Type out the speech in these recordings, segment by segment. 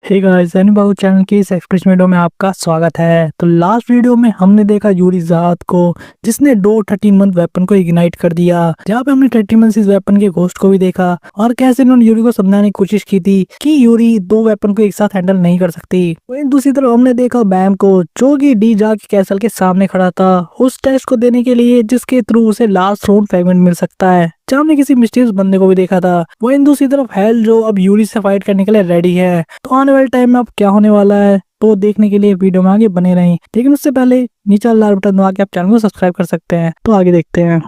Hey guys, any बाबू channel की इस express video में आपका स्वागत है। तो लास्ट वीडियो में हमने देखा यूरी ज़ात को, जिसने दो 13 मंथ वेपन को इग्नाइट कर दिया। जहाँ पे हमने 13 मंथ इस वेपन के घोस्ट को भी देखा और कैसे उन्होंने यूरी को समझाने की कोशिश की थी कि यूरी दो वेपन को एक साथ हैंडल नहीं कर सकती। वहीं दूसरी तरफ हमने देखा बैम को, जो कि डी जा के कैसल के सामने खड़ा था उस टेस्ट को देने के लिए जिसके थ्रू उसे लास्ट थ्रोन फ्रेगमेंट मिल सकता है। जहाँ हमने किसी मिस्टीरियस बंदे को भी देखा था। वहीं दूसरी तरफ हेल जो अब यूरी से फाइट करने के लिए रेडी है। तो आने वाले टाइम में अब क्या होने वाला है तो देखने के लिए वीडियो में आगे बने रहें। लेकिन उससे पहले नीचे लाल बटन दबा के आप चैनल को सब्सक्राइब कर सकते हैं। तो आगे देखते हैं।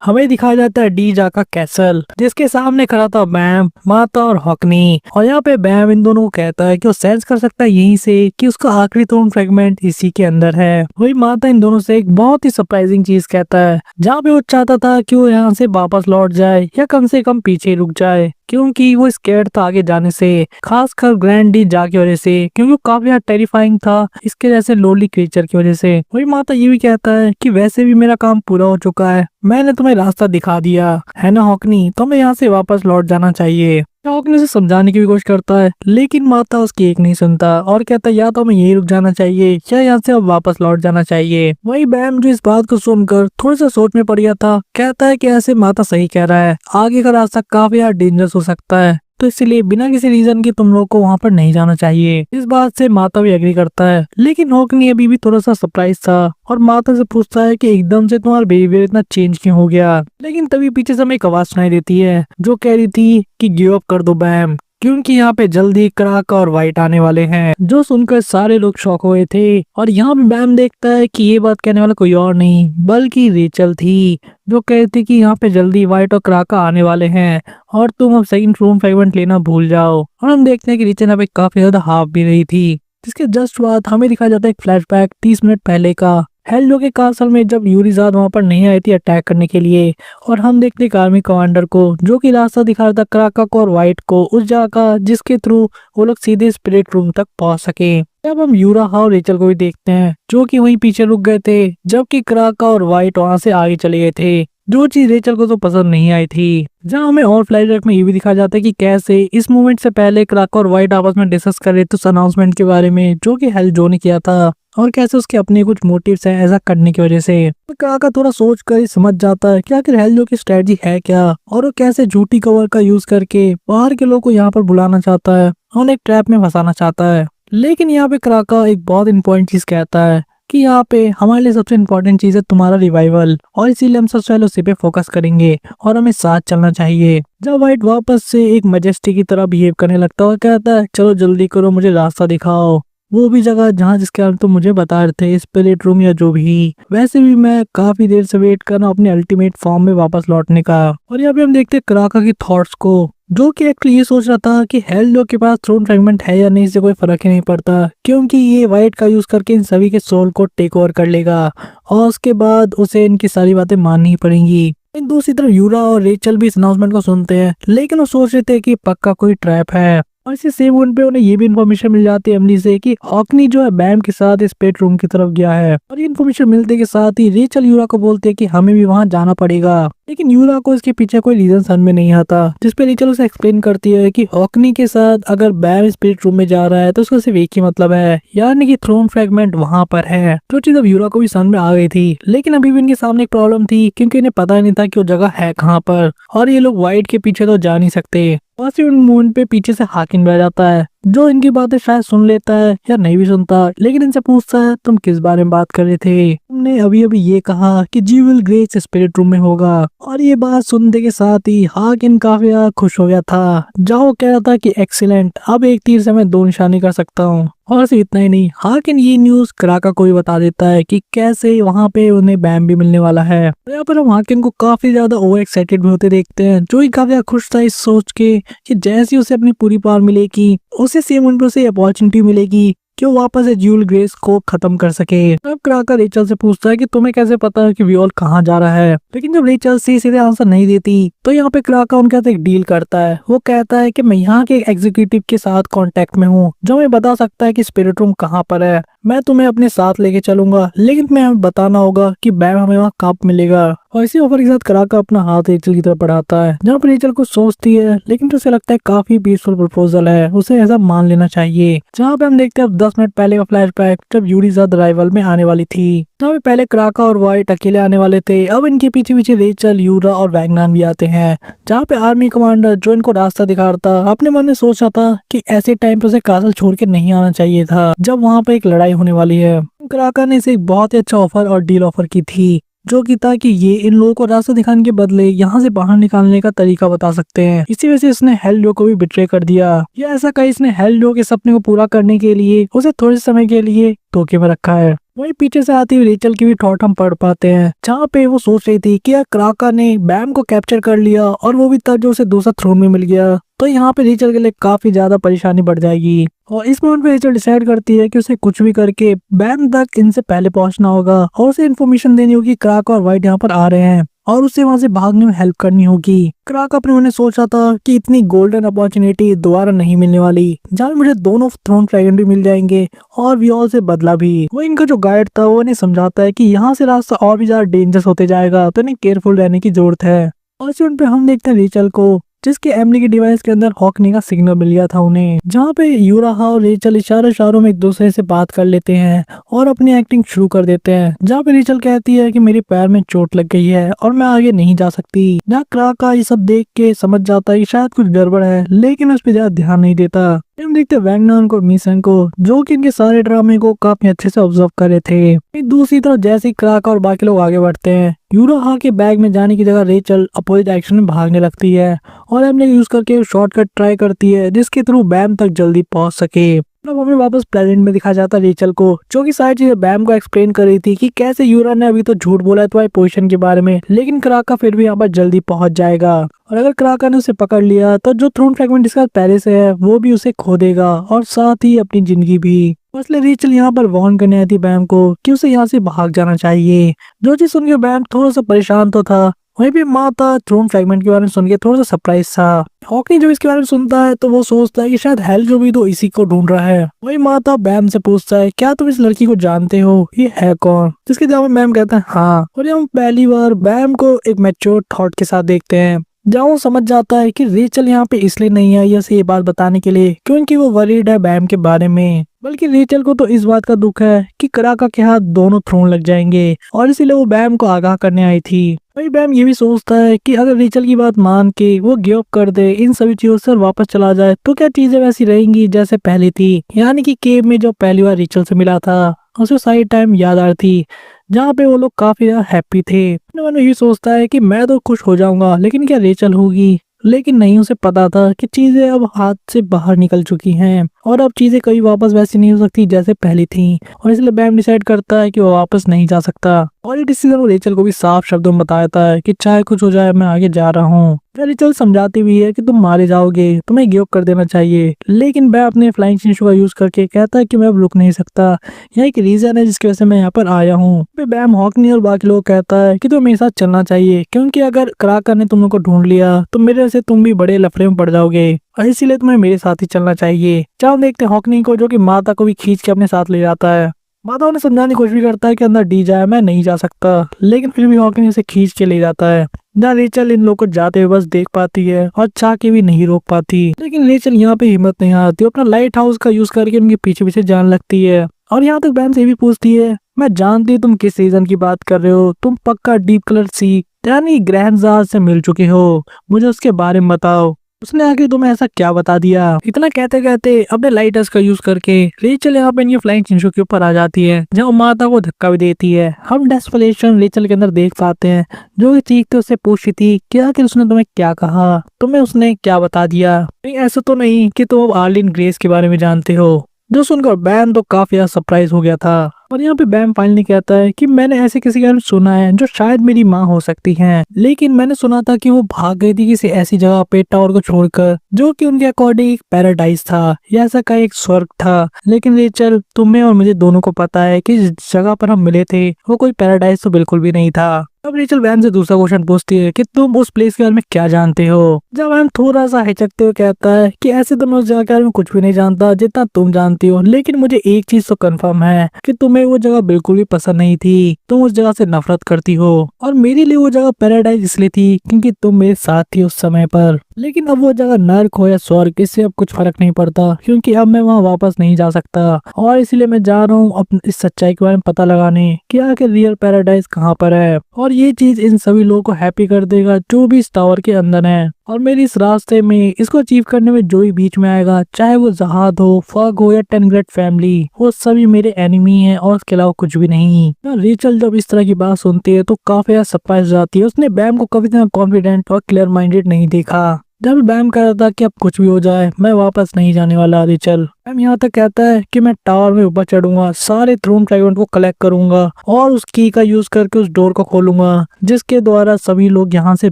हमें दिखाया जाता है डी जा का कैसल, जिसके सामने खड़ा था बैम, माता और हॉकनी। और यहाँ पे बैम इन दोनों को कहता है कि वो सेंस कर सकता है यहीं से कि उसका आखिरी थ्रोन फ्रेगमेंट इसी के अंदर है। वही माता इन दोनों से एक बहुत ही सरप्राइजिंग चीज कहता है, जहाँ पे वो चाहता था कि वो यहाँ से वापस लौट जाए या कम से कम पीछे रुक जाए, क्योंकि वो स्केर्ड था आगे जाने से, खासकर ग्रैंड डी जा की वजह से, क्योंकि वो काफी ज्यादा टेरिफाइंग था इसके जैसे लोली क्रीचर की वजह से। वही माता ये भी कहता है कि वैसे भी मेरा काम पूरा हो चुका है, मैंने तुम्हें रास्ता दिखा दिया है ना हॉकनी, तुम्हें यहाँ से वापस लौट जाना चाहिए। हॉकनी से समझाने की भी कोशिश करता है, लेकिन माता उसकी एक नहीं सुनता और कहता है या तो हमें यही रुक जाना चाहिए या यहाँ से अब वापस लौट जाना चाहिए। वही बैम जो इस बात को सुनकर थोड़ा सा सोच में पड़ गया था, कहता है कि ऐसे माता सही कह रहा है, आगे का रास्ता काफी ज्यादा डेंजरस हो सकता है, तो इसलिए बिना किसी रीजन के तुम लोग को वहाँ पर नहीं जाना चाहिए। इस बात से माता भी एग्री करता है, लेकिन हॉकनी अभी भी थोड़ा सा सरप्राइज था और माता से पूछता है कि एकदम से तुम्हारा बिहेवियर इतना चेंज क्यों हो गया। लेकिन तभी पीछे से हमें एक आवाज सुनाई देती है जो कह रही थी कि गिव अप कर दो बैम, क्योंकि यहाँ पे जल्दी क्राक और वाइट आने वाले हैं। जो सुनकर सारे लोग शॉक हुए थे और यहाँ पे बैम देखता है कि ये बात कहने वाला कोई और नहीं बल्कि रेचल थी, जो कहती कि यहाँ पे जल्दी वाइट और क्राका आने वाले हैं और तुम अब सेकंड रूम फ्रेगमेंट लेना भूल जाओ। और हम देखते हैं कि रेचल यहाँ पे काफी ज्यादा हाफ भी रही थी। जिसके जस्ट बाद हमें दिखाया जाता है एक फ्लैशबैक 30 मिनट पहले का, हेलो के कासल में जब यूरी ज़ात वहां पर नहीं आई थी अटैक करने के लिए। और हम देखते एक आर्मी कमांडर को जो कि रास्ता दिखा रहा था क्राका को और वाइट को उस जगह का जिसके थ्रू वो लोग सीधे स्पिरिट रूम तक पहुंच सके। अब हम यूरा और रेचल को भी देखते हैं जो कि वहीं पीछे रुक गए थे, जबकि क्राका और वाइट वहां से आगे चले गए थे, जो चीज रेचल को तो पसंद नहीं आई थी। जहाँ हमें और फ्लैशबैक में ये भी दिखाया जाता है कि कैसे इस मूवमेंट से पहले क्राका और वाइट आपस में डिस्कस कर रहे थे उस अनाउंसमेंट के बारे में जो कि हेल जो ने किया था, और कैसे उसके अपने कुछ मोटिव्स हैं ऐसा करने की वजह से। तो क्राका थोड़ा सोच कर ही समझ जाता है कि आखिर हेल जो की स्ट्रेटजी है क्या, और वो कैसे झूठी कवर का यूज करके बाहर के लोग को यहाँ पर बुलाना चाहता है और एक ट्रैप में फंसाना चाहता है। लेकिन यहाँ पे क्राका एक बहुत इंपॉर्टेंट चीज कहता है कि यहाँ पे हमारे लिए सबसे इम्पोर्टेंट चीज है तुम्हारा रिवाइवल, और इसीलिए हम सबसे पहले उसी पे फोकस करेंगे और हमें साथ चलना चाहिए। जब वाइट वापस से एक मजेस्टी की तरह बिहेव करने लगता है और कहता है चलो जल्दी करो, मुझे रास्ता दिखाओ, वो भी जगह जहाँ जिसके बारे में तुम मुझे बता रहे थे, स्पिरिट रूम या जो भी। वैसे भी मैं काफी देर से वेट कर रहा हूँ अपने अल्टीमेट फॉर्म में वापस लौटने का। और यहाँ पे हम देखते हैं क्राका की थॉट्स को, जो कि एक्चुअली ये सोच रहा था कि हेल के पास थ्रोन फ्रेगमेंट है या नहीं इससे कोई फर्क ही नहीं पड़ता, क्योंकि ये वाइट का यूज करके इन सभी के सोल को टेक ओवर कर लेगा और उसके बाद उसे इनकी सारी बातें माननी ही पड़ेंगी। दूसरी तरफ यूरा और रेचल भी इस अनाउंसमेंट को सुनते हैं, लेकिन वो सोच रहे थे कि पक्का कोई ट्रैप है। और इसी सेम मोमेंट पे उन्हें ये भी इन्फॉर्मेशन मिल जाती है अमली से कि हॉकनी जो है बैम के साथ इस पेट रूम की तरफ गया है। और ये इन्फॉर्मेशन मिलते के साथ ही रेचल यूरा को बोलती है कि हमें भी वहां जाना पड़ेगा, लेकिन यूरा को इसके पीछे कोई रीजन समझ में नहीं आता। जिसपे रेचल उसे एक्सप्लेन करती है कि हॉकनी के साथ अगर बैम स्पिरिट रूम में जा रहा है तो उसका सिर्फ एक ही मतलब है, यानी कि थ्रोन फ्रेगमेंट वहां पर है। जो चीज अब यूरा को भी समझ में आ गई थी, लेकिन अभी भी इनके सामने एक प्रॉब्लम थी, क्योंकि इन्हें पता नहीं था कि वो जगह है कहाँ पर, और ये लोग वाइट के पीछे तो जा नहीं सकते। बस उन मून पे पीछे से हाकिम बैठ जाता है, जो इनकी बातें शायद सुन लेता है या नहीं भी सुनता, लेकिन इनसे पूछता है तुम किस बारे में बात कर रहे थे, तुमने अभी अभी ये कहा कि जीवल ग्रेस स्पिरिट रूम में होगा। और ये बात सुनने के साथ ही हाकिम काफी खुश हो गया था, जहाँ कह रहा था कि एक्सीलेंट, अब एक तीर से मैं दो निशाने कर सकता हूँ। और सिर्फ इतना ही नहीं, हाकिम ये न्यूज क्राका को भी बता देता है कि कैसे वहाँ पे उन्हें बैम भी मिलने वाला है। तो यहाँ पर हम हाकिम को काफी ज्यादा ओवर एक्साइटेड भी होते देखते हैं, जो ही काफी खुश था इस सोच के कि जैसे उसे अपनी पूरी पावर मिलेगी उसे सेम उन पर से अपॉर्चुनिटी मिलेगी कि वो वापस से ज्यूल ग्रेस को खत्म कर सके। अब क्राका रेचल से पूछता है कि तुम्हें कैसे पता है कि वियोल कहाँ जा रहा है, लेकिन जब रेचल सीधे आंसर नहीं देती तो यहाँ पे क्राका उनके साथ एक डील करता है। वो कहता है कि मैं यहाँ के एग्जीक्यूटिव के साथ कांटेक्ट में हूँ जो हमें बता सकता है कि स्पिरिट रूम कहाँ पर है, मैं तुम्हें अपने साथ लेके चलूंगा, लेकिन तुम्हें हमें बताना होगा कि बैम हमें वहाँ कब मिलेगा। और इसी ऑफर के साथ कराका अपना हाथ रेचल की तरफ बढ़ाता है, जहाँ पर रेचल कुछ सोचती है, लेकिन तो उसे लगता है काफी पीसफुल प्रपोजल है, उसे ऐसा मान लेना चाहिए। जहाँ पे हम देखते हैं अब 10 मिनट पहले का फ्लैशबैक, जब यूरी ज़ाद राइवल में आने वाली थी। जहाँ पे पहले कराका और वाइट अकेले आने वाले थे, अब इनके पीछे पीछे रेचल, यूरा और वैगनान भी आते हैं। जहाँ पे आर्मी कमांडर जो इनको रास्ता दिखा रहा था, अपने मन में सोचा था कि ऐसे टाइम पे उसे कासल छोड़ के नहीं आना चाहिए था, जब वहाँ पे एक लड़ाई होने वाली है। कराका ने इसे एक बहुत ही अच्छा ऑफर और डील ऑफर की थी, जो कि था कि ये इन लोगों को रास्ता दिखाने के बदले यहाँ से बाहर निकालने का तरीका बता सकते हैं। इसी वजह से इसने हेल्डियो को भी बिट्रे कर दिया, या ऐसा कहा इसने हेल्डियो के सपने को पूरा करने के लिए उसे थोड़े समय के लिए धोखे में रखा है। वही पीछे से आती हुई रेचल की भी थॉट हम पढ़ पाते हैं, जहाँ पे वो सोच रही थी कि यार कराका ने बैम को कैप्चर कर लिया और वो भी तब जो उसे दूसरा थ्रोन में मिल गया, तो यहाँ पे रेचल के लिए काफी ज्यादा परेशानी बढ़ जाएगी। और इस मोमेंट पे रेचल डिसाइड करती है कि उसे कुछ भी करके बैम तक इनसे पहले पहुंचना होगा और उसे इन्फॉर्मेशन देनी होगी कराका और वाइट यहाँ पर आ रहे हैं, और उसे वहां से भागने में हेल्प करनी होगी। कराका अपने मन में सोचा था कि इतनी गोल्डन अपॉर्चुनिटी दोबारा नहीं मिलने वाली, जहाँ मुझे दोनों थ्रोन फ्रैगमेंट भी मिल जाएंगे और वियोल से बदला भी। वो इनका जो गाइड था वो इन्हें समझाता है कि यहाँ से रास्ता और भी ज्यादा डेंजरस होते जाएगा, तो इन्हें केयरफुल रहने की जरूरत है। और इस पे हम देखते हैं रेचल को, जिसके एमली के डिवाइस के अंदर हॉकनी का सिग्नल मिल गया था उन्हें, जहाँ पे यूराहा और रेचल इशारों में एक दूसरे से बात कर लेते हैं और अपनी एक्टिंग शुरू कर देते हैं। जहाँ पे रेचल कहती है कि मेरे पैर में चोट लग गई है और मैं आगे नहीं जा सकती। जहाँ कराका ये सब देख के समझ जाता है कि शायद कुछ गड़बड़ है, लेकिन उस पर ज्यादा ध्यान नहीं देता। हम देखते वैगनान को और मीसन को, जो कि इनके सारे ड्रामे को काफी अच्छे से ऑब्जर्व कर रहे थे। दूसरी तरफ जैसे ही कराका और बाकी लोग आगे बढ़ते हैं, यूराहा के बैग में जाने की जगह रेचल अपोजिट डायरेक्शन में भागने लगती है और एमले यूज करके शॉर्टकट ट्राई करती है, जिसके थ्रू बैम तक जल्दी पहुंच सके। अब हमें वापस प्रेजेंट में दिखा जाता रेचल को, जो कि सारी चीजें बैम को एक्सप्लेन कर रही थी कि कैसे यूरा ने अभी तो झूठ बोला है तुम्हारी पोजीशन के बारे में, लेकिन कराका फिर भी यहाँ पर जल्दी पहुंच जाएगा। और अगर कराका ने उसे पकड़ लिया तो जो थ्रोन फ्रैगमेंट जिसका पहले से है वो भी उसे खो देगा और साथ ही अपनी जिंदगी भी। इसलिए रेचल यहाँ पर वार्न करने आई थी बैम को कि उसे यहाँ से भाग जाना चाहिए। जो चीज सुन के बैम थोड़ा सा परेशान तो था, वहीं पे माता थ्रोन फ्रैगमेंट के बारे में सुन के थोड़ा सा सरप्राइज था। हॉकनी जब इसके बारे में सुनता है तो वो सोचता है कि शायद हेल जो भी तो इसी को ढूंढ रहा है। वही माता बैम से पूछता है क्या तुम इस लड़की को जानते हो, ये है कौन? जिसके जवाब में बैम कहता है हाँ। और हम पहली बार बैम को एक मैच्योर थॉट के साथ देखते हैं, जहाँ वो समझ जाता है कि रेचल यहाँ पे इसलिए नहीं आई उसे ये बात बताने के लिए क्योंकि वो वरीड है बैम के बारे में, बल्कि रेचल को तो इस बात का दुख है कि कराका के हाथ दोनों थ्रोन लग जाएंगे और इसीलिए वो बैम को आगाह करने आई थी। वही बैम ये भी सोचता है कि अगर रेचल की बात मान के वो गिव अप कर दे, इन सभी चीजों से वापस चला जाए, तो क्या चीजें वैसी रहेंगी जैसे पहले थी, यानी कि केव में जो पहली बार रेचल से मिला था उसे सारी टाइम याद आ रही थी, जहाँ पे वो लोग काफी हैप्पी थे। मैंने ये सोचता है कि मैं तो खुश हो जाऊंगा, लेकिन क्या रेचल होगी? लेकिन नहीं, उसे पता था कि चीजें अब हाथ से बाहर निकल चुकी हैं और अब चीजें कभी वापस वैसी नहीं हो सकती जैसे पहले थी, और इसलिए बैम डिसाइड करता है कि वो वापस नहीं जा सकता। और ये डिसीजन वो रेचल को भी साफ शब्दों में बताता है कि चाहे कुछ हो जाए मैं आगे जा रहा हूँ। रेचल समझाती भी है कि तुम मारे जाओगे, तुम्हें गिव अप कर देना चाहिए, लेकिन बैम अपने फ्लाइंग शिशु का यूज करके कहता है कि मैं अब रुक नहीं सकता, यह एक रीजन है जिसकी वजह से मैं यहाँ पर आया हूँ। बैम हॉकनी और बाकी लोग कहता है कि तुम्हें मेरे साथ चलना चाहिए, क्योंकि अगर कराका ने तुम लोग को ढूंढ लिया तो मेरे से तुम भी बड़े लफड़े में पड़ जाओगे और इसीलिए तुम्हें मेरे साथ ही चलना चाहिए। चाहे देखते हैं हॉकनी को, जो कि माता को भी खींच के अपने साथ ले जाता है। माता उन्हें समझाने की कोशिश भी करता है कि अंदर डी जाए, मैं नहीं जा सकता, लेकिन फिर भी हॉकनी उसे खींच के ले जाता है। जहाँ रेचल इन लोग को जाते हुए बस देख पाती है और चाह के भी नहीं रोक पाती, लेकिन रेचल यहाँ पे हिम्मत नहीं आती, अपना लाइट हाउस का यूज करके उनके पीछे पीछे जाने लगती है। और यहाँ तक बैम से भी पूछती है मैं जानती तुम किस सीजन की बात कर रहे हो, तुम पक्का डीप कलर सी यानी ग्रैंड जार से मिल चुके हो, मुझे उसके बारे में बताओ। उसने आके तुम्हें ऐसा क्या बता दिया? इतना कहते कहते अपने लाइटर्स का यूज करके रेचल यहाँ पे इनकी फ्लाइंग चिंशू के ऊपर आ जाती है, जहाँ माता को धक्का भी देती है। हम डेस्परेशन रेचल के अंदर देख पाते हैं, जो कि चीखते उससे पूछती थी कि आखिर उसने तुम्हें क्या कहा, तुम्हें उसने क्या बता दिया? ऐसा तो नहीं कि तुम आर्लिन ग्रेस के बारे में जानते हो? जो सुनकर बैम तो काफी सरप्राइज हो गया था। और यहाँ पे बैम फाइनली कहता है कि मैंने ऐसे किसी का सुना है जो शायद मेरी माँ हो सकती है, लेकिन मैंने सुना था कि वो भाग गई थी किसी ऐसी जगह पे टावर को छोड़कर जो कि उनके अकॉर्डिंग एक पैराडाइज था या ऐसा का एक स्वर्ग था। लेकिन रेचल, तुम्हें और मुझे दोनों को पता है कि जिस जगह पर हम मिले थे वो कोई पैराडाइज तो बिल्कुल भी नहीं था। अब रेचल वैम से दूसरा क्वेश्चन पूछती है कि तुम उस प्लेस के बारे में क्या जानते हो। जब वैम थोड़ा सा हिचकते हुए कहता है कि ऐसे तो मैं उस जगह के बारे में कुछ भी नहीं जानता जितना तुम जानती हो, लेकिन मुझे एक चीज तो कंफर्म है कि तुम्हें वो जगह बिल्कुल भी पसंद नहीं थी, तुम उस जगह से नफरत करती हो। और मेरे लिए वो जगह पैराडाइज इसलिए थी क्योंकि तुम मेरे साथ थी उस समय पर। लेकिन अब वो जगह नर्क हो या स्वर्ग, इससे अब कुछ फर्क नहीं पड़ता क्योंकि अब मैं वहाँ वापस नहीं जा सकता। और इसीलिए मैं जा रहा हूँ अपने इस सच्चाई के बारे में पता लगाने कि आखिर रियल पैराडाइज कहाँ पर है। और ये चीज इन सभी लोगों को हैप्पी कर देगा जो भी इस टावर के अंदर है। और मेरी इस रास्ते में इसको अचीव करने में जो भी बीच में आएगा, चाहे वो जहाद हो, फग हो या 10 ग्रेट फैमिली, वो सभी मेरे एनिमी हैं और उसके अलावा कुछ भी नहीं। रेचल जब इस तरह की बात सुनती है तो काफी ज्यादा सरप्राइज जाती है। उसने बैम को कभी इतना कॉन्फिडेंट और क्लियर माइंडेड नहीं देखा। जब बैम कह रहा था कि अब कुछ भी हो जाए मैं वापस नहीं जाने वाला रेचल। बैम यहाँ तक कहता है कि मैं टावर में ऊपर चढ़ूंगा, सारे थ्रोन फ्रैगमेंट को कलेक्ट करूंगा और उस की का यूज करके उस डोर को खोलूंगा जिसके द्वारा सभी लोग यहाँ से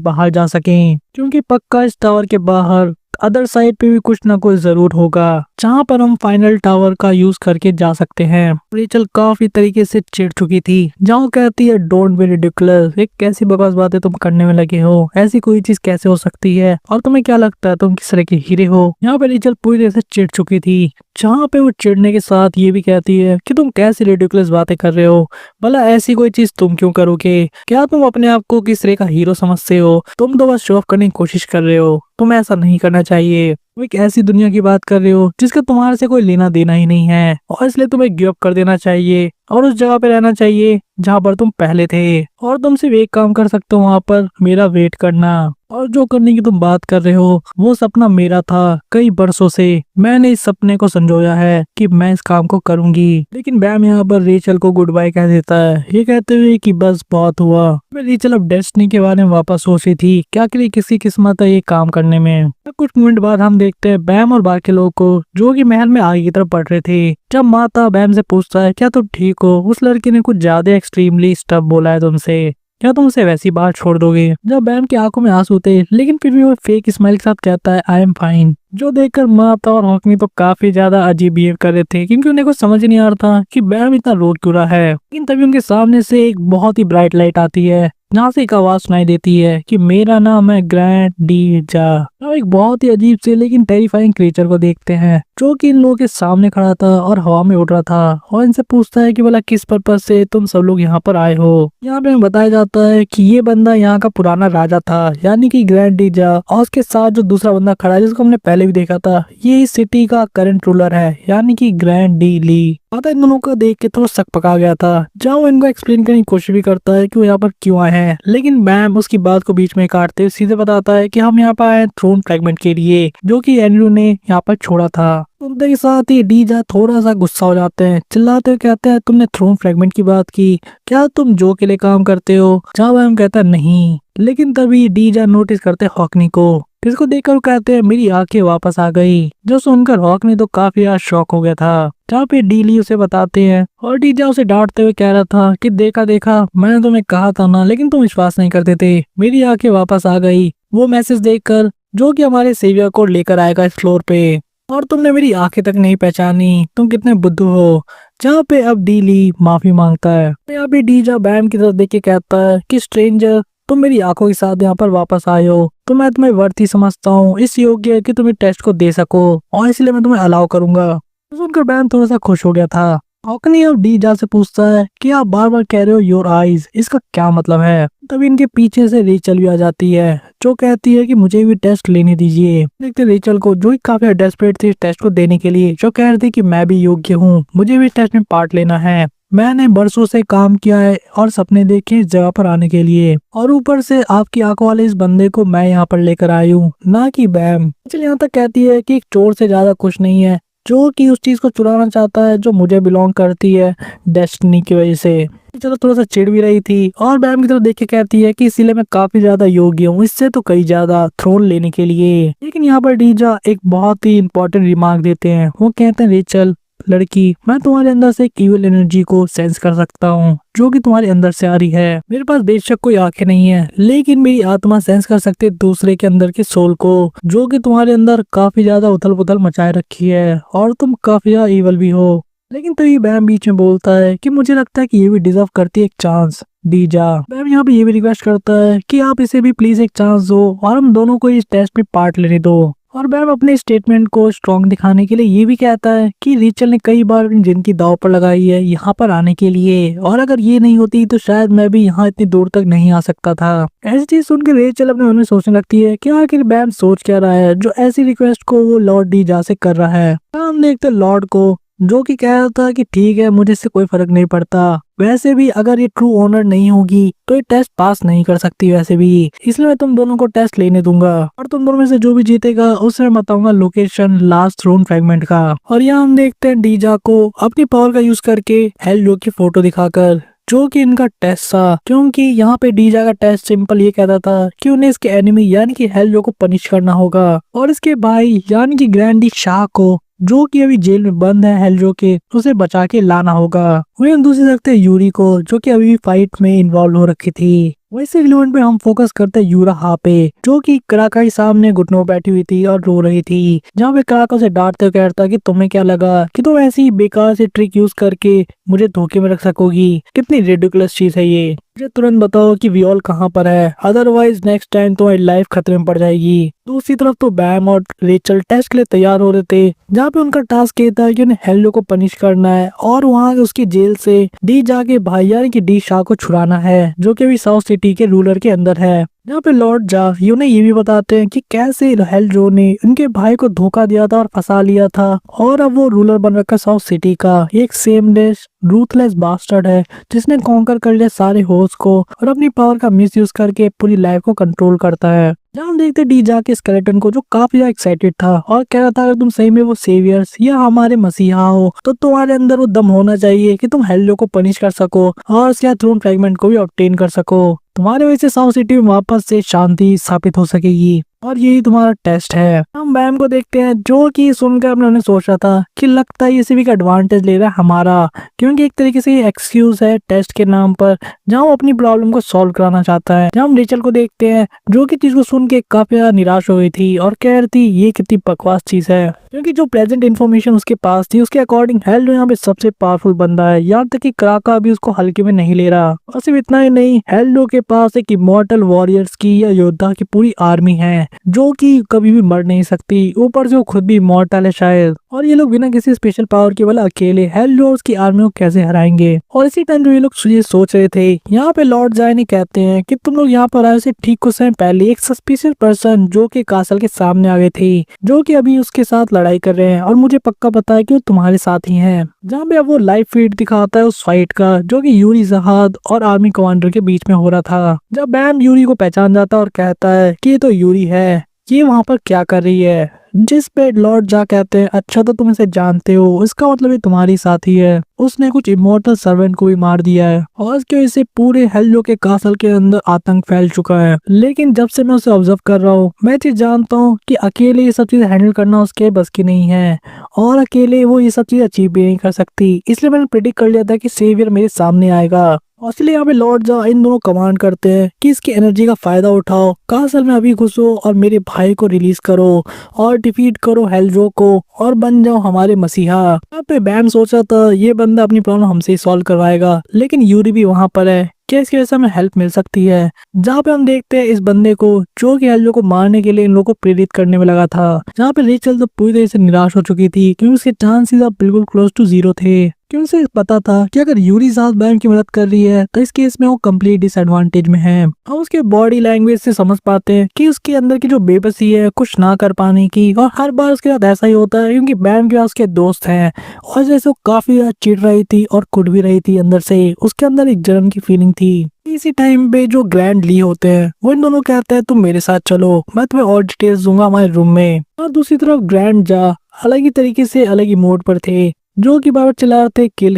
बाहर जा सकें, क्योंकि पक्का इस टावर के बाहर अदर साइड पे भी कुछ ना कुछ जरूर होगा जहाँ पर हम फाइनल टावर का यूज करके जा सकते हैं। रेचल काफी तरीके से चिढ़ चुकी थी जहाँ कहती है डोंट बी रिडिकुलस, एक कैसी बकवास बातें तुम करने में लगे हो, ऐसी कोई चीज कैसे हो सकती है और तुम्हें क्या लगता है तुम किस तरह के हीरे हो। यहाँ पे रेचल पूरी तरह से चिढ़ चुकी थी, जहाँ पे वो चिढ़ने के साथ ये भी कहती है कि तुम कैसी रिडिकुलस बातें कर रहे हो, भला ऐसी कोई चीज तुम क्यों करोगे, क्या तुम अपने आप को किस तरह का हीरो समझते हो, तुम तो बस शो ऑफ करने की कोशिश कर रहे हो, तुम्हें ऐसा नहीं करना चाहिए। तुम एक ऐसी दुनिया की बात कर रहे हो जिसका तुम्हारे से कोई लेना देना ही नहीं है और इसलिए तुम्हें गिव अप कर देना चाहिए और उस जगह पे रहना चाहिए जहाँ पर तुम पहले थे। और तुम सिर्फ एक काम कर सकते हो वहाँ पर, मेरा वेट करना। और जो करने की तुम बात कर रहे हो वो सपना मेरा था कई बरसों से, मैंने इस सपने को संजोया है कि मैं इस काम को करूंगी। लेकिन बैम यहाँ पर रेचल को गुड बाय कह देता है, ये कहते हुए कि बस बहुत हुआ। मैं रेचल अब डेस्टिनी के बारे में वापस सोच रही थी, क्या करी किसी किस्मत है ये काम करने में। कुछ मिनट बाद हम देखते हैं बैम और बाकी लोगों को जो कि महल में आगे की तरफ बढ़ रहे थे। जब माता बैम से पूछता है क्या तुम ठीक हो, उस लड़की ने कुछ ज्यादा एक्सट्रीमली स्टफ बोला है तुमसे, क्या तुम उसे वैसी बात छोड़ दोगे। जब बैम की आंखों में आंसू थे लेकिन फिर भी वो फेक स्माइल के साथ कहता है आई एम फाइन, जो देखकर माता और हॉकनी तो काफी ज्यादा अजीब बिहेव कर रहे थे क्योंकि उन्हें कुछ समझ ही नहीं आ रहा था कि बैम इतना रो क्यों रहा है। लेकिन तभी उनके सामने से एक बहुत ही ब्राइट लाइट आती है जहाँ से एक आवाज सुनाई देती है कि मेरा नाम है ग्रैंड डी जा। अब एक बहुत ही अजीब से लेकिन टेरिफाइंग क्रिएचर को देखते हैं जो कि इन लोगों के सामने खड़ा था और हवा में उड़ रहा था और इनसे पूछता है कि भला किस पर्पज से तुम सब लोग यहाँ पर आए हो। यहाँ पे हमें बताया जाता है कि ये बंदा यहाँ का पुराना राजा था यानी कि ग्रैंड डी जा, और उसके साथ जो दूसरा बंदा खड़ा है जिसको हमने पहले भी देखा था, ये इस सिटी का करंट रूलर है यानी कि ग्रैंड डी ली। पता इन दोनों को देख के थोड़ा शक पका गया था, जहाँ वो इनको एक्सप्लेन करने की कोशिश भी करता है कि वो यहाँ पर क्यों आए हैं, लेकिन बैम उसकी बात को बीच में काटते हुए सीधे बताता है कि हम यहाँ पर आए थ्रोन फ्रैगमेंट के लिए जो कि एंड्रू ने यहाँ पर छोड़ा था। सुनते के साथ ही डी जा थोड़ा सा गुस्सा हो जाते हैं, चिल्लाते हुए कहते हैं तुमने थ्रोन फ्रैगमेंट की बात की, क्या तुम जो के लिए काम करते हो। जहाँ बैम कहता है नहीं, लेकिन तभी डी जा नोटिस करते हॉकनी को, जिसको देखकर कहते हैं मेरी आंखें वापस आ गई। जो सुनकर हॉकनी तो काफी ज्यादा शॉक हो गया था। जहाँ पे डीली उसे बताते हैं और डीजा उसे डांटते हुए कह रहा था कि देखा देखा मैंने तुम्हें कहा था ना, लेकिन तुम विश्वास नहीं करते थे, मेरी आंखें वापस आ गई वो मैसेज देखकर जो कि हमारे सेवियर को लेकर आएगा इस फ्लोर पे, और तुमने मेरी आंखें तक नहीं पहचानी, तुम कितने बुद्धू हो। जहाँ पे अब डीली माफी मांगता है। यहाँ पे डीजा बैम की तरफ देख के कहता है कि स्ट्रेंजर तुम मेरी आंखों के साथ यहाँ पर वापस आए हो, तो मैं तुम्हें वर्ती समझता हूँ, इस योग्य कि तुम टेस्ट को दे सको और इसलिए मैं तुम्हें अलाउ करूंगा। सुनकर बैम थोड़ा सा खुश हो गया था। हॉकनी अब डीजा से पूछता है कि आप बार बार कह रहे हो योर आईज, इसका क्या मतलब है। तभी इनके पीछे से रेचल भी आ जाती है जो कहती है कि मुझे भी टेस्ट लेने दीजिए। देखते रेचल को जो काफी डेस्परेट थी इस टेस्ट को देने के लिए, जो कह रही थी कि मैं भी योग्य हूँ, मुझे भी टेस्ट में पार्ट लेना है, मैंने बरसों से काम किया है और सपने देखे इस जगह पर आने के लिए, और ऊपर से आपकी आंखों वाले इस बंदे को मैं यहाँ पर लेकर आई हूँ, ना कि बैम। चलिए यहाँ तक कहती है कि एक चोर से ज्यादा कुछ नहीं है जो कि उस चीज को चुराना चाहता है जो मुझे बिलोंग करती है डेस्टिनी की वजह से। चलो थोड़ा सा चिढ़ भी रही थी और बैम की तरफ देख के कहती है कि इसीलिए मैं काफी ज्यादा योग्य हूँ, इससे तो कई ज्यादा थ्रोन लेने के लिए। लेकिन यहाँ पर डीजा एक बहुत ही इंपॉर्टेंट रिमार्क देते हैं, वो कहते हैं रेचल लड़की, मैं तुम्हारे अंदर से एक इविल एनर्जी को सेंस कर सकता हूँ जो कि तुम्हारे अंदर से आ रही है। मेरे पास बेशक कोई आंखें नहीं है, लेकिन मेरी आत्मा सेंस कर सकती है दूसरे के अंदर के सोल को, जो कि तुम्हारे अंदर काफी ज्यादा उथल पुथल मचाए रखी है और तुम काफी ज्यादा इवल भी हो। लेकिन तो ये बैम बीच में बोलता है कि मुझे लगता है कि ये भी डिजर्व करती है एक चांस। डीजा बैम यहाँ पे ये भी रिक्वेस्ट करता है कि आप इसे भी प्लीज एक चांस दो और हम दोनों को इस टेस्ट में पार्ट लेने दो। और बैम अपने स्टेटमेंट को स्ट्रॉन्ग दिखाने के लिए ये भी कहता है कि रेचल ने कई बार अपनी जिंदगी दांव पर लगाई है यहाँ पर आने के लिए, और अगर ये नहीं होती तो शायद मैं भी यहाँ इतनी दूर तक नहीं आ सकता था। ऐसी चीज सुनकर रेचल अपने मन में सोचने लगती है कि आखिर बैम सोच क्या रहा है जो ऐसी रिक्वेस्ट को वो लॉर्ड डीजा से कर रहा है। हम देखते लॉर्ड को जो कि कह रहा था कि ठीक है, मुझे इससे कोई फर्क नहीं पड़ता, वैसे भी अगर ये ट्रू ओनर नहीं होगी तो ये टेस्ट पास नहीं कर सकती वैसे भी, इसलिए मैं तुम दोनों को टेस्ट लेने दूंगा और तुम दोनों में से जो भी जीतेगा उसे मैं बताऊंगा लोकेशन लास्ट थ्रोन फ्रेगमेंट का। और यहाँ हम देखते हैं डीजा को अपनी पावर का यूज करके हेलो की फोटो दिखाकर, जो कि इनका टेस्ट था, क्योंकि यहाँ पे डीजा का टेस्ट सिंपल ये कहता था कि उन्हें इसके एनिमी यानी कि हेलो को पनिश करना होगा और इसके भाई यानी कि ग्रैंडी शाह को, जो कि अभी जेल में बंद है हेल्जो के, उसे बचा के लाना होगा। वहीं हम दूसरी तरफ यूरी को, जो कि अभी भी फाइट में इन्वॉल्व हो रखी थी। वैसे इवेंट पे हम फोकस करते हैं यूराहा पे, जो कि कराका के सामने घुटनों बैठी हुई थी और रो रही थी, जहाँ पे कराका से डांटते हुए कहता कि तुम्हें क्या लगा कि तुम ऐसी बेकार से ट्रिक यूज करके मुझे धोखे में रख सकोगी, कितनी रिडिकुलस चीज है ये, मुझे तुरंत बताओ कि वियोल कहाँ पर है, अदरवाइज नेक्स्ट टाइम तुम्हारी लाइफ खतरे में पड़ जाएगी। दूसरी तरफ तो बैम और रेचल टेस्ट के लिए तैयार हो रहे थे, जहाँ पे उनका टास्क ये था कि उन्हें हेलो को पनिश करना है और वहाँ उसकी जेल से डी जाके भाई यानी कि डी शाह को छुड़ाना है, जो कि अभी साउथ सिटी के रूलर के अंदर है। जहाँ पे लॉर्ड जा उन्हें ये भी बताते हैं कि कैसे हेल्जो ने उनके भाई को धोखा दिया था और फंसा लिया था, और अब वो रूलर बन रखा साउथ सिटी का, एक सेमलेस रूथलेस बास्टर्ड है जिसने कॉन्कर कर लिया सारे होस्ट को और अपनी पावर का मिसयूज करके पूरी लाइफ को कंट्रोल करता है। जहाँ हम देखते डी जा के स्केलेटन को, जो काफी ज्यादा एक्साइटेड था और कह रहा था अगर तुम सही में वो सेवियर्स या हमारे मसीहा हो तो तुम्हारे अंदर वो दम होना चाहिए कि तुम हेल्लो को पनिश कर सको और उसके थ्रोन फ्रैगमेंट को भी ऑब्टेन कर सको, तुम्हारे वजह से साउथ सिटी में वापस से शांति स्थापित हो सकेगी और यही तुम्हारा टेस्ट है। हम बैम को देखते हैं, जो कि सुनकर उन्होंने सोचा था कि लगता है ये सिर्फ एक एडवांटेज ले रहा है हमारा, क्योंकि एक तरीके से ये एक्सक्यूज है टेस्ट के नाम पर, जहाँ वो अपनी प्रॉब्लम को सॉल्व कराना चाहता है। जहाँ हम रेचल को देखते हैं, जो कि चीज को सुन के काफी ज्यादा निराश हो गई थी और कह रही थी ये कितनी बकवास चीज है, क्योंकि जो प्रेजेंट इन्फॉर्मेशन उसके पास थी उसके अकॉर्डिंग हेल्डो यहाँ पे सबसे पावरफुल बंदा है, यहाँ तक कि कराका भी उसको हल्के में नहीं ले रहा। और सिर्फ इतना ही नहीं, हेल्डो के पास एक इमॉर्टल वॉरियर्स की या योद्धा की पूरी आर्मी है, जो कि कभी भी मर नहीं सकती, ऊपर से वो खुद भी इमॉर्टल है शायद, और ये लोग बिना किसी स्पेशल पावर के वाला अकेले हेल्डो और उसकी आर्मी को कैसे हराएंगे। और इसी टाइम जो ये लोग ये सोच रहे थे, यहाँ पे लॉर्ड जायनी कहते हैं कि तुम लोग यहाँ पर आए से ठीक कुछ समय पहले एक सस्पिशियस पर्सन जो कि कासल के सामने आ गए थे, जो कि अभी उसके साथ लड़ाई कर रहे हैं और मुझे पक्का पता है कि वो तुम्हारे साथ ही हैं। जहाँ पे अब वो लाइव फीड दिखाता है उस फाइट का, जो कि यूरी जहाद और आर्मी कमांडर के बीच में हो रहा था। जब बैम यूरी को पहचान जाता है और कहता है कि ये तो यूरी है, ये वहाँ पर क्या कर रही है, जिस पे लॉर्ड जा कहते हैं अच्छा तो तुम इसे जानते हो, इसका मतलब ये तुम्हारी साथी है, उसने कुछ इमोर्टल सर्वेंट को भी मार दिया है और इसकी वजह से पूरे हेल्लो के कासल के अंदर आतंक फैल चुका है। लेकिन जब से मैं उसे ऑब्जर्व कर रहा हूँ, मैं चीज जानता हूँ कि अकेले ये सब चीजें हैंडल करना उसके बस की नहीं है और अकेले वो ये सब चीज अचीव भी नहीं कर सकती, इसलिए मैंने प्रेडिक्ट कर लिया था कि सेवियर मेरे सामने आएगा। और इसलिए यहाँ पे लॉर्ड जा इन दोनों कमांड करते हैं कि इसकी एनर्जी का फायदा उठाओ, कासल में अभी घुसो और मेरे भाई को रिलीज करो और डिफीट करो हेल्जो को और बन जाओ हमारे मसीहा। यहाँ पे बैम सोचा था ये बंदा अपनी प्रॉब्लम हमसे ही सॉल्व करवाएगा, लेकिन यूरी भी वहाँ पर है, क्या इसकी वजह से हमें हेल्प मिल सकती है। जहाँ पे हम देखते हैं इस बंदे को, जो कि हेल्जो को मारने के लिए इन लोगों को प्रेरित करने में लगा था। जहाँ पे रेचल तो पूरी तरह से निराश हो चुकी थी, क्योंकि उसके चांसेस अब बिल्कुल क्लोज टू 0 थे, क्योंकि उसे पता था कि अगर यूरी साथ बैम की मदद कर रही है तो इस केस में वो कंप्लीट डिसएडवांटेज में है। हम उसके बॉडी लैंग्वेज से समझ पाते हैं कि उसके अंदर की जो बेबसी है कुछ ना कर पाने की, और हर बार उसके साथ ऐसा ही होता है क्योंकि बैम के पास उसके दोस्त हैं, और जैसे वो काफी ज्यादा चिढ़ रही थी और कुट भी रही थी अंदर से, उसके अंदर एक जलन की फीलिंग थी। इसी टाइम पे जो ग्रैंड ली होते हैं वो इन दोनों कहते हैं तुम मेरे साथ चलो, मैं तुम्हें और डिटेल्स दूंगा हमारे रूम में। और दूसरी तरफ ग्रैंड जा अलग ही तरीके से अलग ही मोड पर थे, जो कि बार चला रहे थे किल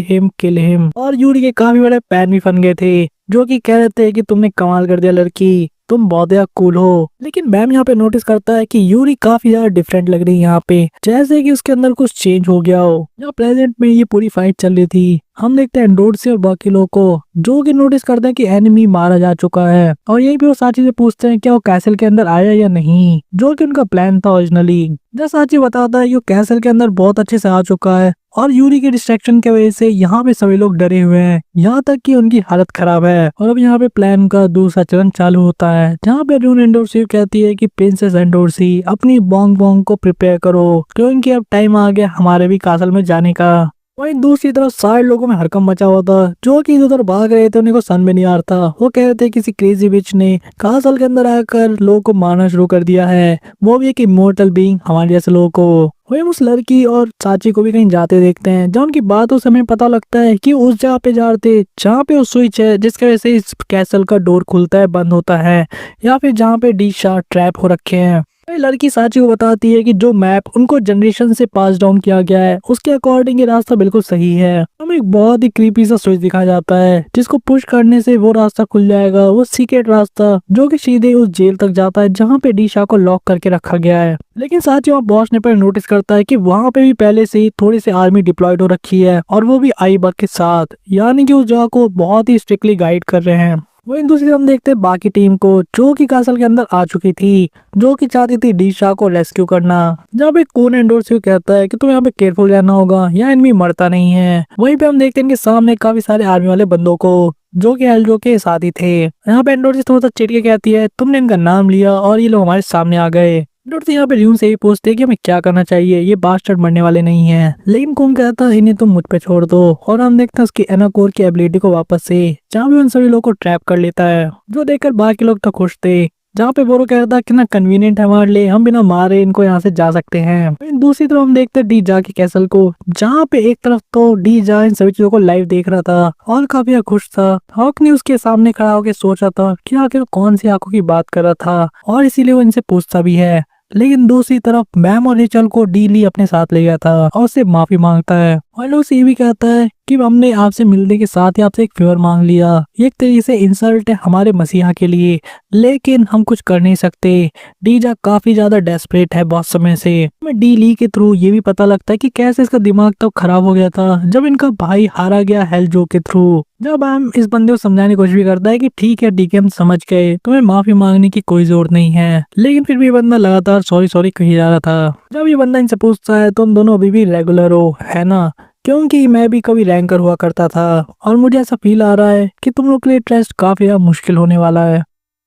हिम, और यूरी के काफी बड़े पैन भी फन गए थे, जो कि कह रहे थे कि तुमने कमाल कर दिया लड़की, तुम बहुत ज्यादा कूल हो। लेकिन बैम यहाँ पे नोटिस करता है कि यूरी काफी ज्यादा डिफरेंट लग रही है यहाँ पे, जैसे कि उसके अंदर कुछ चेंज हो गया हो। यहाँ प्रेजेंट में ये पूरी फाइट चल रही थी, हम देखते हैं एंड्रोइड और बाकी लोगों को, जो कि नोटिस करते हैं कि एनिमी मारा जा चुका है। और यहीं पे वो साची से पूछते हैं क्या वो कैसल के अंदर आया या नहीं, जो कि उनका प्लान था ओरिजिनली। जब साची बताता है कि वो कैसल के अंदर बहुत अच्छे से आ चुका है और यूरी के डिस्ट्रैक्शन की वजह से यहाँ पे सभी लोग डरे हुए हैं, यहाँ तक कि उनकी हालत खराब है। और अब यहाँ पे प्लान का दूसरा चरण चालू होता है, जहाँ पे रून एंडोर्सी कहती है कि प्रिंसेस एंडोर्सी अपनी बॉन्ग बॉन्ग को प्रिपेयर करो, क्योंकि अब टाइम आ गया हमारे भी कासल में जाने का। वहीं दूसरी तरफ सारे लोगों में हड़कंप मचा हुआ था, जो कि इधर उधर भाग रहे थे, उन्हें को सन में नहीं आ रहा था। वो कह रहे थे किसी क्रेजी बिच ने कासल के अंदर आकर लोगों को मारना शुरू कर दिया है, वो भी एक इमोर्टल बीइंग हमारे जैसे लोगों को। वही उस लड़की और चाची को भी कहीं जाते देखते हैं, जहाँ उनकी बातों से हमें पता लगता है कि उस जगह पे जा रहे थे जहाँ पे वो स्विच है जिसकी वजह से इस कैसल का डोर खुलता है, बंद होता है, या फिर जहाँ पे डी शार्ट ट्रैप हो रखे हैं। लड़की साची को बताती है कि जो मैप उनको जनरेशन से पास डाउन किया गया है उसके अकॉर्डिंग ये रास्ता बिल्कुल सही है। हमें एक बहुत ही क्रीपी सा स्विच दिखाया जाता है, जिसको पुश करने से वो रास्ता खुल जाएगा, वो सीक्रेट रास्ता जो कि सीधे उस जेल तक जाता है जहाँ पे डीशा को लॉक करके रखा गया है। लेकिन साची वहाँ पहुंचने पर नोटिस करता है कि वहाँ पे भी पहले से ही थोड़ी सी आर्मी डिप्लॉयड हो रखी है, और वो भी आई बग के साथ, यानी कि उस जगह को बहुत ही स्ट्रिक्टली गाइड कर रहे हैं। वहीं दूसरी हम देखते हैं बाकी टीम को, जो कि कासल के अंदर आ चुकी थी, जो कि चाहती थी डीशा को रेस्क्यू करना। जहाँ पे कोन एंडोर्सी कहता है कि तुम्हें यहाँ पे केयरफुल रहना होगा, यहाँ एनिमी मरता नहीं है। वहीं पे हम देखते हैं कि सामने काफी सारे आर्मी वाले बंदों को, जो कि एल्ड्रो के साथी थे। यहाँ पे एंडोर्सी थोड़ा सा चिढ़ के कहती है तुमने इनका नाम लिया और ये लोग हमारे सामने आ गए। डॉक्टर यहाँ पे र्यून से ही पूछते हैं कि हमें क्या करना चाहिए, ये बास्टर्ड मरने वाले नहीं हैं। लेकिन कुम कहता है इन्हें तुम मुझ पे छोड़ दो, और हम देखते हैं उसकी एनाकोर की एबिलिटी को वापस से, जहाँ भी उन सभी लोगों को ट्रैप कर लेता है, जो देखकर बाकी लोग तो खुश थे। जहाँ पे बोरो कहता है कितना कन्वीनियंट है हमारे लिए, हम बिना मारे इनको यहाँ से जा सकते हैं। दूसरी तरफ हम देखते हैं डी जा के कैसल को, जहाँ पे एक तरफ तो डी जा इन सभी चीजों को लाइव देख रहा था और काफी खुश था। हॉक ने उसके सामने खड़ा होकर सोचा था कि आखिर कौन सी आंखों की बात कर रहा था, और इसीलिए वो इनसे पूछता भी है। लेकिन दूसरी तरफ मैम और रेचल को डी ली अपने साथ ले गया था और उससे माफी मांगता है, और लोग से ये भी कहता है कि हमने आपसे मिलने के साथ ही आपसे एक फेवर मांग लिया, एक तरीके से इंसल्ट है हमारे मसीहा के लिए, लेकिन हम कुछ कर नहीं सकते। डीजा काफी ज्यादा डेस्परेट है बहुत समय से। हमें डी ली के थ्रू ये भी पता लगता है कि कैसे इसका दिमाग तब खराब हो गया था जब इनका भाई हारा गया हेलजो के थ्रू। जब हम इस बंदे को समझाने की कोशिश भी करता है कि ठीक है डीके हम समझ गए, तुम्हें माफी मांगने की कोई जरूरत नहीं है, लेकिन फिर भी बंदा लगातार सॉरी सॉरी कही जा रहा था। जब ये बंदा इनसे पूछता है तुम दोनों अभी भी रेगुलर हो है ना, क्योंकि मैं भी कभी रैंकर हुआ करता था और मुझे ऐसा फील आ रहा है कि तुम लोग के लिए टेस्ट काफी मुश्किल होने वाला है।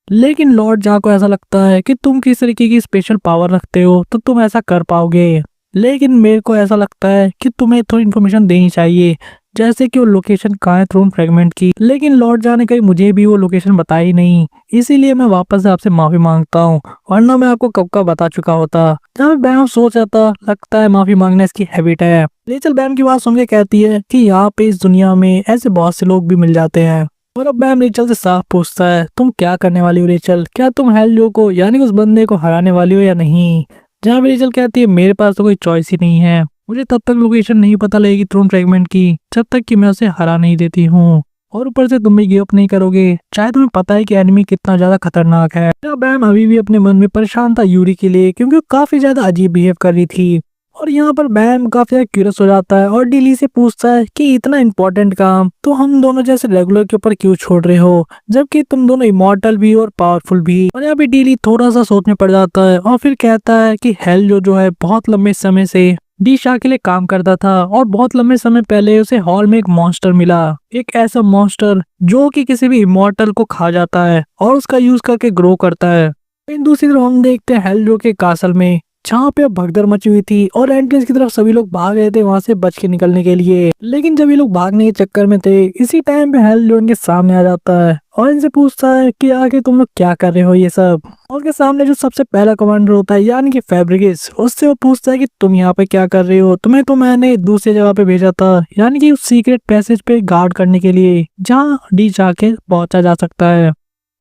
लेकिन लॉर्ड जहाँ को ऐसा लगता है कि तुम किस तरीके की स्पेशल पावर रखते हो तो तुम ऐसा कर पाओगे, लेकिन मेरे को ऐसा लगता है कि तुम्हें थोड़ी इन्फॉर्मेशन देनी चाहिए, जैसे कि वो लोकेशन कहाँ है थ्रोन फ्रेगमेंट की। लेकिन लॉर्ड जाने कहीं मुझे भी वो लोकेशन बताई नहीं, इसीलिए मैं वापस से आपसे माफी मांगता हूँ, वरना मैं आपको कब का बता चुका होता। जहाँ बैम सोच रहा था, लगता है माफी मांगना इसकी हैबिट है। रेचल बैम की बात सुन के कहती है कि यहाँ पे इस दुनिया में ऐसे बहुत से लोग भी मिल जाते हैं। और अब बैम रेचल से साफ पूछता है तुम क्या करने वाली हो रेचल, क्या तुम हेलजो को यानी उस बंदे को हराने वाली हो या नहीं। जहाँ रेचल कहती है मेरे पास तो कोई चॉइस ही नहीं है, मुझे तब तक लोकेशन नहीं पता लगेगी थ्रोन फ्रेगमेंट की जब तक कि मैं उसे हरा नहीं देती हूँ, और ऊपर से तुम भी गिव अप नहीं करोगे, चाहे तुम्हें पता है कि एनिमी कितना ज्यादा खतरनाक है। बैम अभी भी अपने मन में परेशान था यूरी के लिए, क्योंकि वो काफी ज्यादा अजीब बिहेव कर रही थी। और यहाँ पर बैम काफी ज्यादा क्यूरियस हो जाता है और डीली से पूछता है कि इतना इंपॉर्टेंट काम तो हम दोनों जैसे रेगुलर के ऊपर क्यों छोड़ रहे हो, जबकि तुम दोनों इमॉर्टल भी और पावरफुल भी। और यहाँ पे डीली थोड़ा सा सोच में पड़ जाता है और फिर कहता है कि हेलजो जो है बहुत लंबे समय से डी शाह के लिए काम करता था, और बहुत लंबे समय पहले उसे हॉल में एक मॉन्स्टर मिला, एक ऐसा मॉन्स्टर जो कि किसी भी इमॉर्टल को खा जाता है और उसका यूज करके ग्रो करता है। दूसरी तरफ हम देखते हैं हेलजो के कासल में, जहाँ पे भगदड़ मची हुई थी और एंट्रेंस की तरफ सभी लोग भाग रहे थे वहां से बच के निकलने के लिए। लेकिन जब ये लोग भागने के चक्कर में थे, इसी टाइम पे हेलजो इनके सामने आ जाता है और इनसे पूछता है कि आगे तुम लोग क्या कर रहे हो ये सब। और उनके सामने जो सबसे पहला कमांडर होता है यानी कि फैब्रिकिस, उससे वो पूछता है कि तुम यहाँ पे क्या कर रहे हो, तुम्हें तो मैंने दूसरी जगह पे भेजा था, यानी कि उस सीक्रेट पैसेज पे गार्ड करने के लिए जहाँ डी जाके पहुंचा जा सकता है।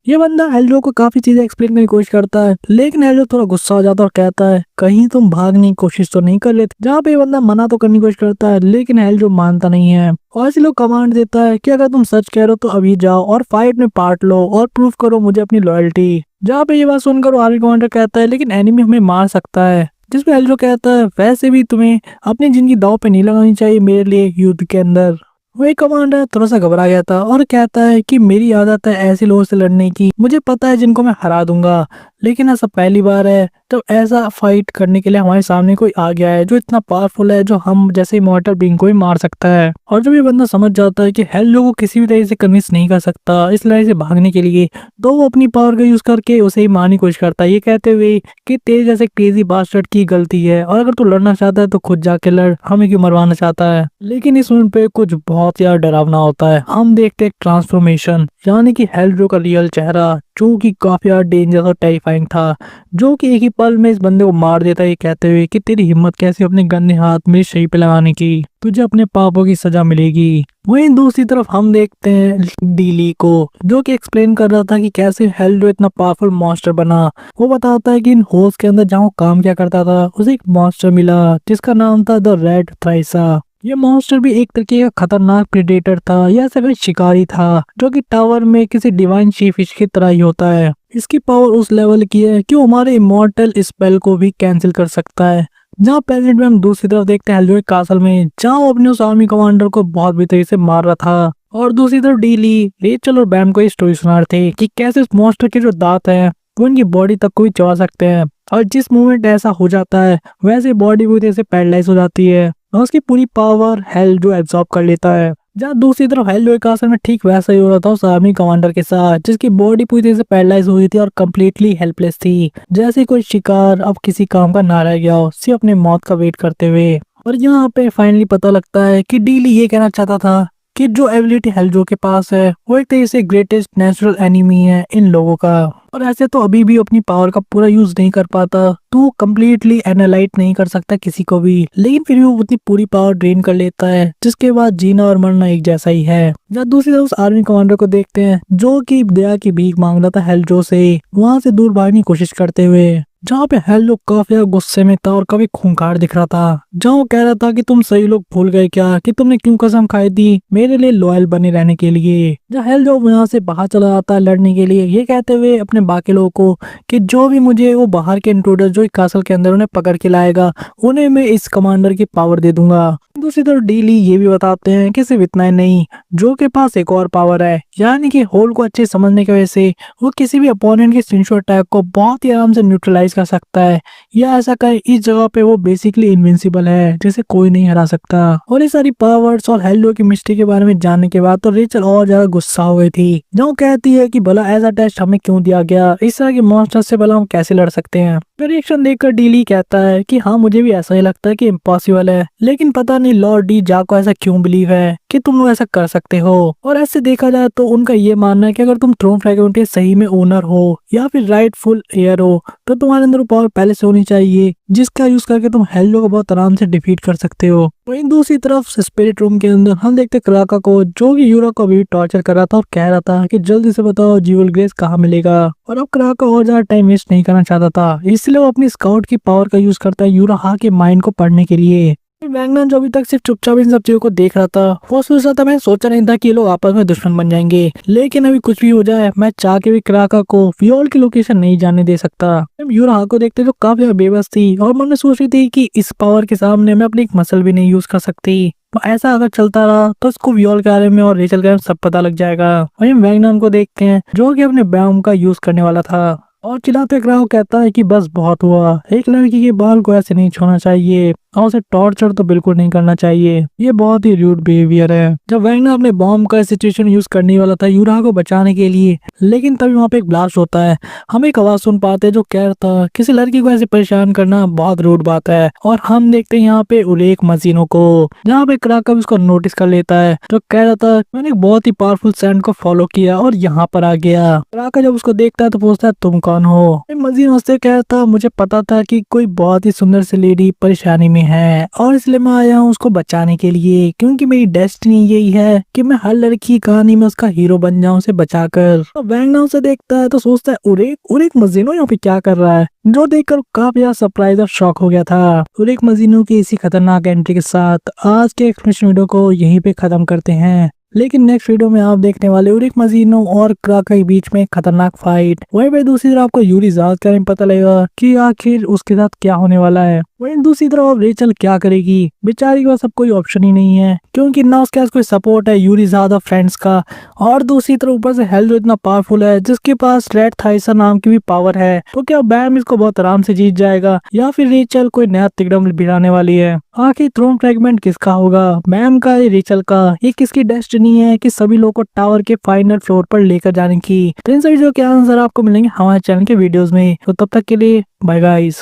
ये बंदा एल्ड्रो को काफी चीजें एक्सप्लेन करने की कोशिश करता है, लेकिन एल्ड्रो थोड़ा गुस्सा हो जाता है और कहता है कहीं तुम भागने की कोशिश तो नहीं कर लेते। जहाँ पे ये बंदा मना तो करने की कोशिश करता है, लेकिन एल्ड्रो मानता नहीं है और इसी लोग कमांड देता है कि अगर तुम सच कह रहे हो तो अभी जाओ और फाइट में पार्ट लो और प्रूव करो मुझे अपनी लॉयल्टी। जहाँ पे ये बात सुनकर आर्मी कमांडर कहता है लेकिन एनिमी हमें मार सकता है, जिसपे एल्ड्रो कहता है वैसे भी तुम्हें अपनी जिंदगी दांव पे नहीं लगानी चाहिए मेरे लिए युद्ध के अंदर। वही कमांडर थोड़ा सा घबरा गया था और कहता है कि मेरी आदत है ऐसे लोगों से लड़ने की, मुझे पता है जिनको मैं हरा दूंगा, लेकिन ऐसा पहली बार है जब ऐसा फाइट करने के लिए हमारे सामने कोई आ गया है जो इतना पावरफुल है, जो हम जैसे इमॉर्टल बीइंग को भी मार सकता है। और जब ये बंदा समझ जाता है कि हेल्ड्रो को किसी भी तरह से कन्विंस नहीं कर सकता इस लड़ाई से भागने के लिए, तो वो अपनी पावर का यूज करके उसे ही मारने की कोशिश करता है, ये कहते हुए कि तेरे जैसे क्रेजी बास्टर्ड की गलती है और अगर तू लड़ना चाहता है तो खुद जाके लड़, हमें क्यों मरवाना चाहता है। लेकिन इस मोमेंट पे कुछ बहुत यार डरावना होता है। हम देखते हैं ट्रांसफॉर्मेशन, यानी कि हेल्ड्रो का रियल चेहरा जो कि काफी यार डेंजरस और टेरिफाइंग था, जो कि एक ही पल में इस बंदे को मार देता है, ये कहते हुए कि तेरी हिम्मत कैसी अपने गंदे हाथ मेरे शरीर पे लगाने की, तुझे अपने पापों की सजा मिलेगी। वहीं दूसरी तरफ हम देखते हैं डीली को, जो कि एक्सप्लेन कर रहा था कि कैसे हेल्ड्रो इतना पावरफुल मॉन्स्टर बना। वो बताता है कि इन होल्स के अंदर जहाँ वो काम क्या करता था उसे एक मॉन्स्टर मिला जिसका नाम था द रेड थ्राइसा। ये मॉन्स्टर भी एक तरीके का खतरनाक प्रेडेटर था, यह ऐसा कोई शिकारी था जो कि टावर में किसी डिवाइन शी फिश की तरह ही होता है। इसकी पावर उस लेवल की है कि वो हमारे इमॉर्टल स्पेल को भी कैंसिल कर सकता है। जहाँ प्रेजेंट में हम दूसरी तरफ देखते हैं हेल्ड्रो कासल में, जहाँ वो अपने उस आर्मी कमांडर को बहुत बुरी तरीके से मार रहा था, और दूसरी तरफ डीली, रेचल और बैम को ये स्टोरी सुना रहे थे कि कैसे उस मॉन्स्टर के जो दांत है वो उनकी बॉडी तक को भी चबा सकते हैं, और जिस मोमेंट ऐसा हो जाता है वैसे बॉडी पूरी तरह से पैरालाइज हो जाती है और उसकी पूरी पावर हेल्ड्रो एब्जॉर्ब कर लेता है। जहाँ दूसरी तरफ हेल्ड्रो का असर में ठीक वैसा ही हो रहा था उस आर्मी कमांडर के साथ, जिसकी बॉडी पूरी तरह से पैरालाइज हुई थी और कम्प्लीटली हेल्पलेस थी, जैसे कोई शिकार अब किसी काम का ना रह गया हो, सिर्फ अपने मौत का वेट करते हुए। और यहाँ पे फाइनली पता लगता है कि डीली ये कहना चाहता था कि जो एबिलिटी हेल्ड्रो के पास है वो एक तरह से ग्रेटेस्ट नेचुरल एनिमी है इन लोगों का, और ऐसे तो अभी भी अपनी पावर का पूरा यूज नहीं कर पाता, तो कम्प्लीटली एनालाइज नहीं कर सकता किसी को भी, लेकिन फिर भी वो अपनी पूरी पावर ड्रेन कर लेता है, जिसके बाद जीना और मरना एक जैसा ही है। जब दूसरी तरफ उस आर्मी कमांडर को देखते हैं जो कि दया की भीख मांग रहा था हेल्ड्रो से, वहां से दूर भागने की कोशिश करते हुए, जहाँ पे हेल्ड्रो काफी गुस्से में था और काफी खूंखार दिख रहा था, जहाँ वो कह रहा था कि तुम सही लोग भूल गए क्या कि तुमने क्यों कसम खाई थी मेरे लिए लॉयल बने रहने के लिए। जहाँ हेल्ड्रो यहाँ से बाहर चला जाता है लड़ने के लिए, ये कहते हुए अपने बाकी लोगों को कि जो भी मुझे वो बाहर के इंट्रूडर जो कासल के अंदर उन्हें पकड़ के लाएगा उन्हें मैं इस कमांडर की पावर दे दूंगा। दूसरी तरफ डीली ये भी बताते हैं कि सिर्फ इतना ही नहीं, जो के पास एक और पावर है, यानी कि होल को अच्छे समझने की वजह से वो किसी भी अपोनेंट के स्ट्रिंग अटैक को बहुत ही आराम से न्यूट्रलाइज कर सकता है, या ऐसा कहे इस जगह पे वो बेसिकली इनविंसिबल है जिसे कोई नहीं हरा सकता। और ये सारी पावर्स और हेल्ड्रो की मिस्ट्री के बारे में जानने के बाद तो रेचल और ज्यादा गुस्सा हो गई थी, जो कहती है कि भला ऐसा टेस्ट हमें क्यों दिया गया, इस तरह के मॉन्स्टर से भला हम कैसे लड़ सकते हैं। रिएक्शन देखकर डीली कहता है कि हाँ मुझे भी ऐसा ही लगता है कि इम्पॉसिबल है, लेकिन पता नहीं लॉर्ड डी जा को ऐसा क्यों बिलीव है कि तुम लोग ऐसा कर सकते हो। और ऐसे देखा जाए तो उनका ये मानना है कि अगर तुम थ्रोन फ्रैगमेंट के सही में ओनर हो या फिर राइटफुल हेयर हो तो तुम्हारे अंदर पावर पहले से होनी चाहिए जिसका यूज करके तुम हेल्ड्रो को बहुत आराम से डिफीट कर सकते हो। वहीं दूसरी तरफ स्पिरिट रूम के अंदर हम देखते क्राका को, जो कि यूरा को भी टॉर्चर कर रहा था और कह रहा था कि जल्दी से बताओ ज्यूल ग्रेस कहाँ मिलेगा। और अब क्राका और ज्यादा टाइम वेस्ट नहीं करना चाहता था, इसलिए वो अपनी स्काउट की पावर का यूज करता है यूराहा के माइंड को पढ़ने के लिए। वैगनर जो अभी तक सिर्फ चुपचाप इन सब चीजों को देख रहा था, वो सोच रहा था मैंने सोचा नहीं था कि ये लोग आपस में दुश्मन बन जाएंगे, लेकिन अभी कुछ भी हो जाए मैं चाह के भी क्राका को वियोल की लोकेशन नहीं जाने दे सकता। यूराहा को देखते जो काफी बेबस थी और मन में सोच रही थी कि इस पावर के सामने मैं अपनी एक मसल भी नहीं यूज कर सकती, तो ऐसा अगर चलता रहा तो इसको वियोल के बारे में और रेचल के बारे में सब पता लग जाएगा। वहीं वैगनर को देखते हैं जो कि अपने बैम का यूज करने वाला था और चिल्लाते क्राउ कहता है कि बस बहुत हुआ, एक लड़की के बाल को ऐसे नहीं छोड़ना चाहिए और उसे टॉर्चर तो बिल्कुल नहीं करना चाहिए, ये बहुत ही रूड बिहेवियर है। जब वैगनर अपने बॉम्ब का सिचुएशन यूज करने वाला था यूराहा को बचाने के लिए, लेकिन तभी वहाँ पे एक ब्लास्ट होता है। हम एक आवाज सुन पाते हैं जो कह रहा था किसी लड़की को ऐसे परेशान करना बहुत रूड बात है, और हम देखते हैं यहाँ पे उलेक मजीनों को, जहाँ पे क्राका उसको नोटिस कर लेता है, जो कह रहा था मैंने एक बहुत ही पावरफुल सैंड को फॉलो किया और यहाँ पर आ गया। क्राका जब उसको देखता है तो पूछता है तुम कौन हो। मजीनो उससे कहता मुझे पता था कि कोई बहुत ही सुंदर सी लेडी परेशानी में में है और इसलिए मैं आया हूँ उसको बचाने के लिए, क्योंकि मेरी डेस्टिनी यही है कि मैं हर लड़की की कहानी में उसका हीरो बन जाऊं उसे बचाकर। तो वैंग ना उसे देखता है तो सोचता है उरेक मजीनो यहाँ पे क्या कर रहा है, जो देखकर काफी ज्यादा सरप्राइज और शॉक हो गया था। उरेक मजीनो की इसी खतरनाक एंट्री के साथ आज के एक्सप्लेनेशन वीडियो को यहीं पे खत्म करते हैं, लेकिन नेक्स्ट वीडियो में आप देखने वाले उरिक मजीनो और क्राका के बीच में खतरनाक फाइट। वहीं पे दूसरी तरफ आपको यूरी ज़ाद के बारे में पता लगेगा कि आखिर उसके साथ क्या होने वाला है। वहीं दूसरी तरफ रेचल क्या करेगी, बेचारी के पास अब कोई ऑप्शन ही नहीं है, क्योंकि ना उसके पास कोई सपोर्ट है यूरी ज़ाद और फ्रेंड्स का, और दूसरी तरफ ऊपर से हेल जो इतना पावरफुल है जिसके पास रेड थाइसा नाम की भी पावर है। तो क्या बैम इसको बहुत आराम से जीत जाएगा या फिर रेचल कोई नया तिकड़म भिड़ाने वाली है? आखिर थ्रोन फ्रेगमेंट किसका होगा, बैम का या रेचल का? ये किसकी डेस्टिनी है कि सभी लोगों को टावर के फाइनल फ्लोर पर लेकर जाने की? तो इन सभी जो के आंसर आपको मिलेंगे हमारे चैनल के वीडियोस में। तो तब तक के लिए बाय गाइस।